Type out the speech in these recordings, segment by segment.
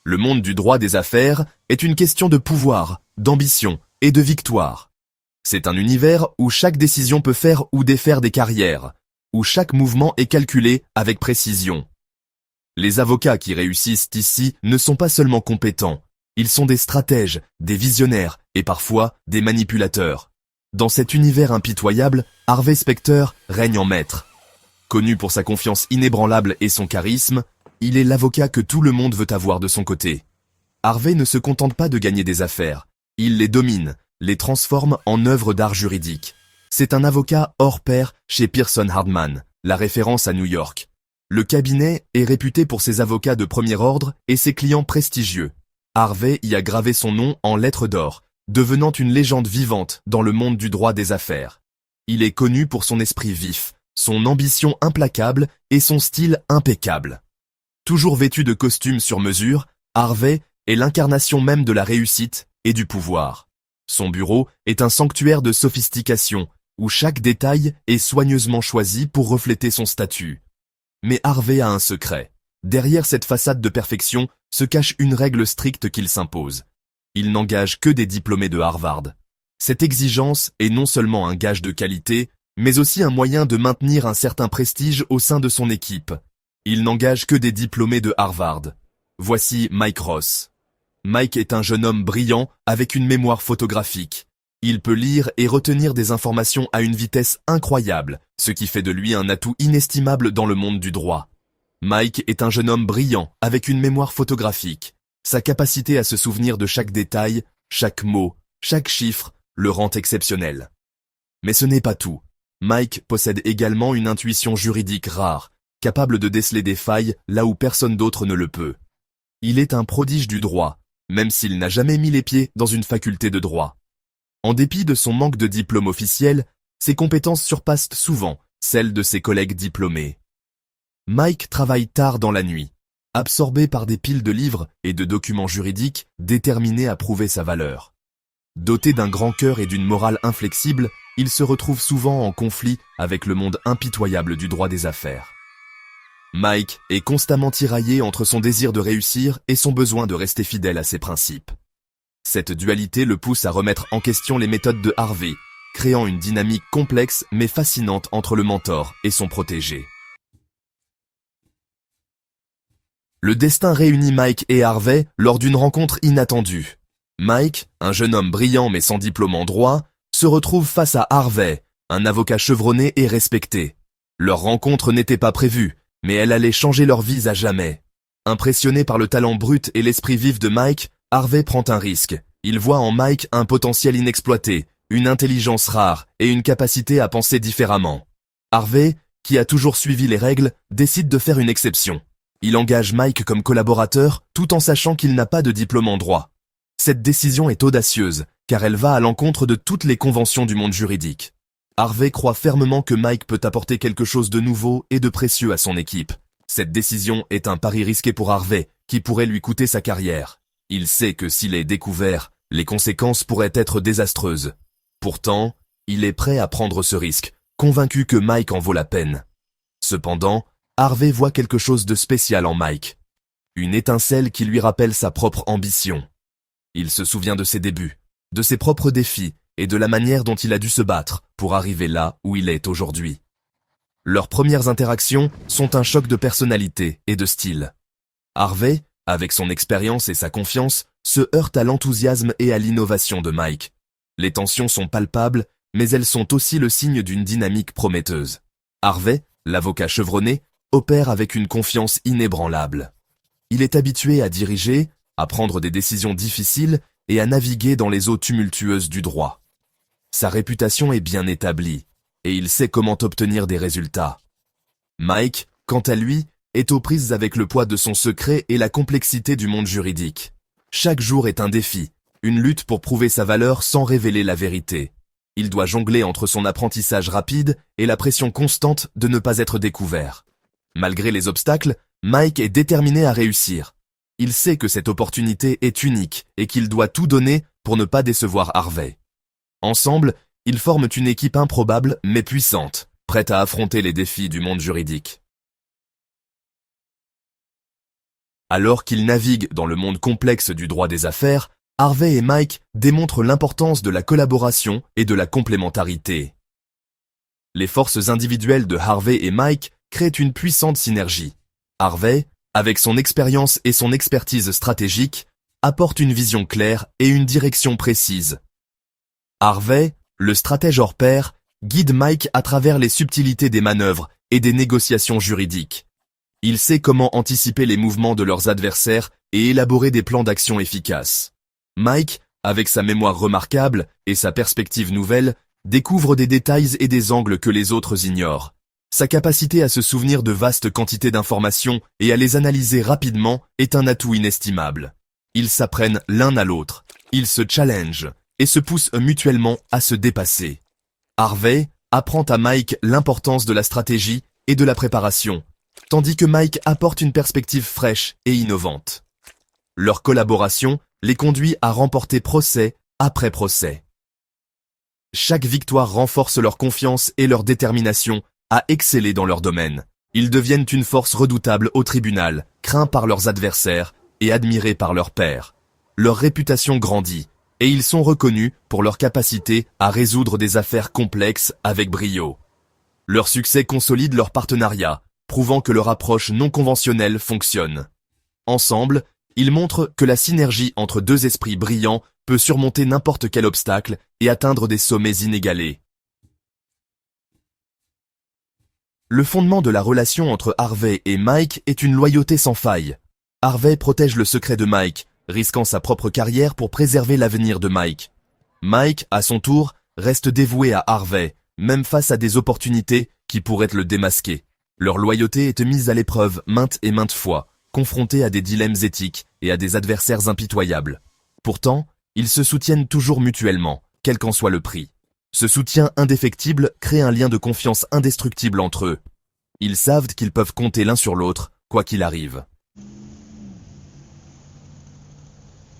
Le monde du droit des affaires est une question de pouvoir, d'ambition et de victoire. C'est un univers où chaque décision peut faire ou défaire des carrières, où chaque mouvement est calculé avec précision. Les avocats qui réussissent ici ne sont pas seulement compétents, ils sont des stratèges, des visionnaires et parfois des manipulateurs. Dans cet univers impitoyable, Harvey Specter règne en maître. Connu pour sa confiance inébranlable et son charisme, il est l'avocat que tout le monde veut avoir de son côté. Harvey ne se contente pas de gagner des affaires, il les domine, les transforme en œuvres d'art juridique. C'est un avocat hors pair chez Pearson Hardman, la référence à New York. Le cabinet est réputé pour ses avocats de premier ordre et ses clients prestigieux. Harvey y a gravé son nom en lettres d'or, devenant une légende vivante dans le monde du droit des affaires. Il est connu pour son esprit vif, son ambition implacable et son style impeccable. Toujours vêtu de costumes sur mesure, Harvey est l'incarnation même de la réussite et du pouvoir. Son bureau est un sanctuaire de sophistication, où chaque détail est soigneusement choisi pour refléter son statut. Mais Harvey a un secret. Derrière cette façade de perfection se cache une règle stricte qu'il s'impose. Il n'engage que des diplômés de Harvard. Cette exigence est non seulement un gage de qualité, mais aussi un moyen de maintenir un certain prestige au sein de son équipe. Il n'engage que des diplômés de Harvard. Voici Mike Ross. Mike est un jeune homme brillant avec une mémoire photographique. Il peut lire et retenir des informations à une vitesse incroyable, ce qui fait de lui un atout inestimable dans le monde du droit. Mike est un jeune homme brillant avec une mémoire photographique. Sa capacité à se souvenir de chaque détail, chaque mot, chaque chiffre, le rend exceptionnel. Mais ce n'est pas tout. Mike possède également une intuition juridique rare, capable de déceler des failles là où personne d'autre ne le peut. Il est un prodige du droit, même s'il n'a jamais mis les pieds dans une faculté de droit. En dépit de son manque de diplôme officiel, ses compétences surpassent souvent celles de ses collègues diplômés. Mike travaille tard dans la nuit, absorbé par des piles de livres et de documents juridiques déterminés à prouver sa valeur. Doté d'un grand cœur et d'une morale inflexible, il se retrouve souvent en conflit avec le monde impitoyable du droit des affaires. Mike est constamment tiraillé entre son désir de réussir et son besoin de rester fidèle à ses principes. Cette dualité le pousse à remettre en question les méthodes de Harvey, créant une dynamique complexe mais fascinante entre le mentor et son protégé. Le destin réunit Mike et Harvey lors d'une rencontre inattendue. Mike, un jeune homme brillant mais sans diplôme en droit, se retrouve face à Harvey, un avocat chevronné et respecté. Leur rencontre n'était pas prévue, mais elle allait changer leurs vies à jamais. Impressionné par le talent brut et l'esprit vif de Mike, Harvey prend un risque. Il voit en Mike un potentiel inexploité, une intelligence rare et une capacité à penser différemment. Harvey, qui a toujours suivi les règles, décide de faire une exception. Il engage Mike comme collaborateur tout en sachant qu'il n'a pas de diplôme en droit. Cette décision est audacieuse, car elle va à l'encontre de toutes les conventions du monde juridique. Harvey croit fermement que Mike peut apporter quelque chose de nouveau et de précieux à son équipe. Cette décision est un pari risqué pour Harvey, qui pourrait lui coûter sa carrière. Il sait que s'il est découvert, les conséquences pourraient être désastreuses. Pourtant, il est prêt à prendre ce risque, convaincu que Mike en vaut la peine. Cependant, Harvey voit quelque chose de spécial en Mike. Une étincelle qui lui rappelle sa propre ambition. Il se souvient de ses débuts, de ses propres défis et de la manière dont il a dû se battre pour arriver là où il est aujourd'hui. Leurs premières interactions sont un choc de personnalité et de style. Harvey, avec son expérience et sa confiance, se heurte à l'enthousiasme et à l'innovation de Mike. Les tensions sont palpables, mais elles sont aussi le signe d'une dynamique prometteuse. Harvey, l'avocat chevronné, opère avec une confiance inébranlable. Il est habitué à diriger, à prendre des décisions difficiles et à naviguer dans les eaux tumultueuses du droit. Sa réputation est bien établie, et il sait comment obtenir des résultats. Mike, quant à lui, est aux prises avec le poids de son secret et la complexité du monde juridique. Chaque jour est un défi, une lutte pour prouver sa valeur sans révéler la vérité. Il doit jongler entre son apprentissage rapide et la pression constante de ne pas être découvert. Malgré les obstacles, Mike est déterminé à réussir. Il sait que cette opportunité est unique et qu'il doit tout donner pour ne pas décevoir Harvey. Ensemble, ils forment une équipe improbable mais puissante, prête à affronter les défis du monde juridique. Alors qu'ils naviguent dans le monde complexe du droit des affaires, Harvey et Mike démontrent l'importance de la collaboration et de la complémentarité. Les forces individuelles de Harvey et Mike créent une puissante synergie. Harvey, avec son expérience et son expertise stratégique, apporte une vision claire et une direction précise. Harvey, le stratège hors pair, guide Mike à travers les subtilités des manœuvres et des négociations juridiques. Il sait comment anticiper les mouvements de leurs adversaires et élaborer des plans d'action efficaces. Mike, avec sa mémoire remarquable et sa perspective nouvelle, découvre des détails et des angles que les autres ignorent. Sa capacité à se souvenir de vastes quantités d'informations et à les analyser rapidement est un atout inestimable. Ils s'apprennent l'un à l'autre, ils se challengent et se poussent mutuellement à se dépasser. Harvey apprend à Mike l'importance de la stratégie et de la préparation, tandis que Mike apporte une perspective fraîche et innovante. Leur collaboration les conduit à remporter procès après procès. Chaque victoire renforce leur confiance et leur détermination à exceller dans leur domaine. Ils deviennent une force redoutable au tribunal, craints par leurs adversaires et admirés par leurs pairs. Leur réputation grandit et ils sont reconnus pour leur capacité à résoudre des affaires complexes avec brio. Leur succès consolide leur partenariat, prouvant que leur approche non conventionnelle fonctionne. Ensemble, ils montrent que la synergie entre deux esprits brillants peut surmonter n'importe quel obstacle et atteindre des sommets inégalés. Le fondement de la relation entre Harvey et Mike est une loyauté sans faille. Harvey protège le secret de Mike, risquant sa propre carrière pour préserver l'avenir de Mike. Mike, à son tour, reste dévoué à Harvey, même face à des opportunités qui pourraient le démasquer. Leur loyauté est mise à l'épreuve maintes et maintes fois, confrontés à des dilemmes éthiques et à des adversaires impitoyables. Pourtant, ils se soutiennent toujours mutuellement, quel qu'en soit le prix. Ce soutien indéfectible crée un lien de confiance indestructible entre eux. Ils savent qu'ils peuvent compter l'un sur l'autre, quoi qu'il arrive.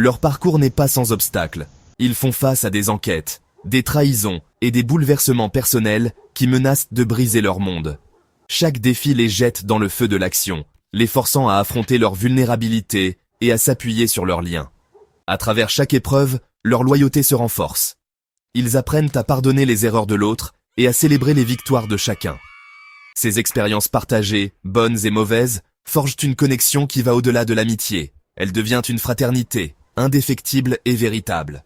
Leur parcours n'est pas sans obstacles. Ils font face à des enquêtes, des trahisons et des bouleversements personnels qui menacent de briser leur monde. Chaque défi les jette dans le feu de l'action, les forçant à affronter leur vulnérabilité et à s'appuyer sur leurs liens. À travers chaque épreuve, leur loyauté se renforce. Ils apprennent à pardonner les erreurs de l'autre et à célébrer les victoires de chacun. Ces expériences partagées, bonnes et mauvaises, forgent une connexion qui va au-delà de l'amitié. Elle devient une fraternité, indéfectible et véritable.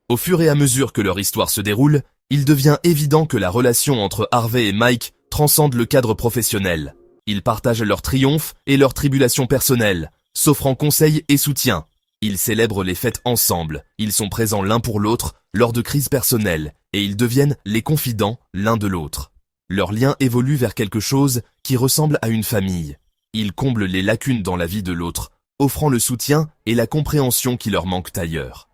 Au fur et à mesure que leur histoire se déroule, il devient évident que la relation entre Harvey et Mike transcende le cadre professionnel. Ils partagent leurs triomphes et leurs tribulations personnelles, s'offrant conseils et soutien. Ils célèbrent les fêtes ensemble, ils sont présents l'un pour l'autre lors de crises personnelles, et ils deviennent les confidents l'un de l'autre. Leur lien évolue vers quelque chose qui ressemble à une famille. Ils comblent les lacunes dans la vie de l'autre, offrant le soutien et la compréhension qui leur manquent ailleurs.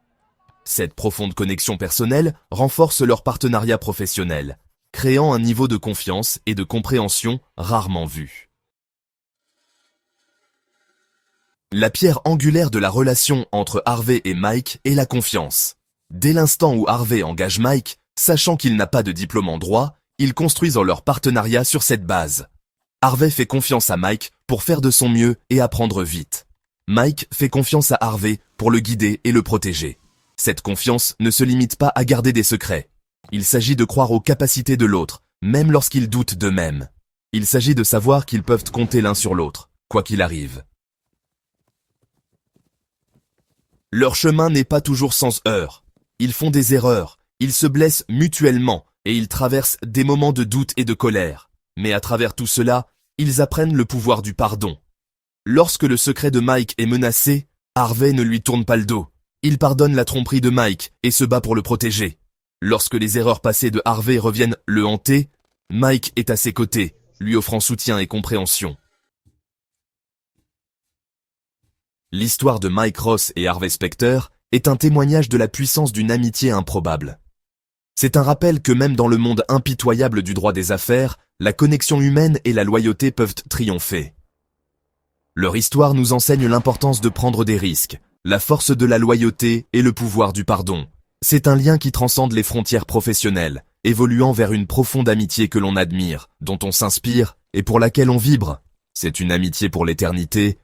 Cette profonde connexion personnelle renforce leur partenariat professionnel, créant un niveau de confiance et de compréhension rarement vu. La pierre angulaire de la relation entre Harvey et Mike est la confiance. Dès l'instant où Harvey engage Mike, sachant qu'il n'a pas de diplôme en droit, ils construisent leur partenariat sur cette base. Harvey fait confiance à Mike pour faire de son mieux et apprendre vite. Mike fait confiance à Harvey pour le guider et le protéger. Cette confiance ne se limite pas à garder des secrets. Il s'agit de croire aux capacités de l'autre, même lorsqu'ils doutent d'eux-mêmes. Il s'agit de savoir qu'ils peuvent compter l'un sur l'autre, quoi qu'il arrive. Leur chemin n'est pas toujours sans heurts. Ils font des erreurs, ils se blessent mutuellement et ils traversent des moments de doute et de colère. Mais à travers tout cela, ils apprennent le pouvoir du pardon. Lorsque le secret de Mike est menacé, Harvey ne lui tourne pas le dos. Il pardonne la tromperie de Mike et se bat pour le protéger. Lorsque les erreurs passées de Harvey reviennent le hanter, Mike est à ses côtés, lui offrant soutien et compréhension. L'histoire de Mike Ross et Harvey Specter est un témoignage de la puissance d'une amitié improbable. C'est un rappel que même dans le monde impitoyable du droit des affaires, la connexion humaine et la loyauté peuvent triompher. Leur histoire nous enseigne l'importance de prendre des risques, la force de la loyauté et le pouvoir du pardon. C'est un lien qui transcende les frontières professionnelles, évoluant vers une profonde amitié que l'on admire, dont on s'inspire et pour laquelle on vibre. C'est une amitié pour l'éternité,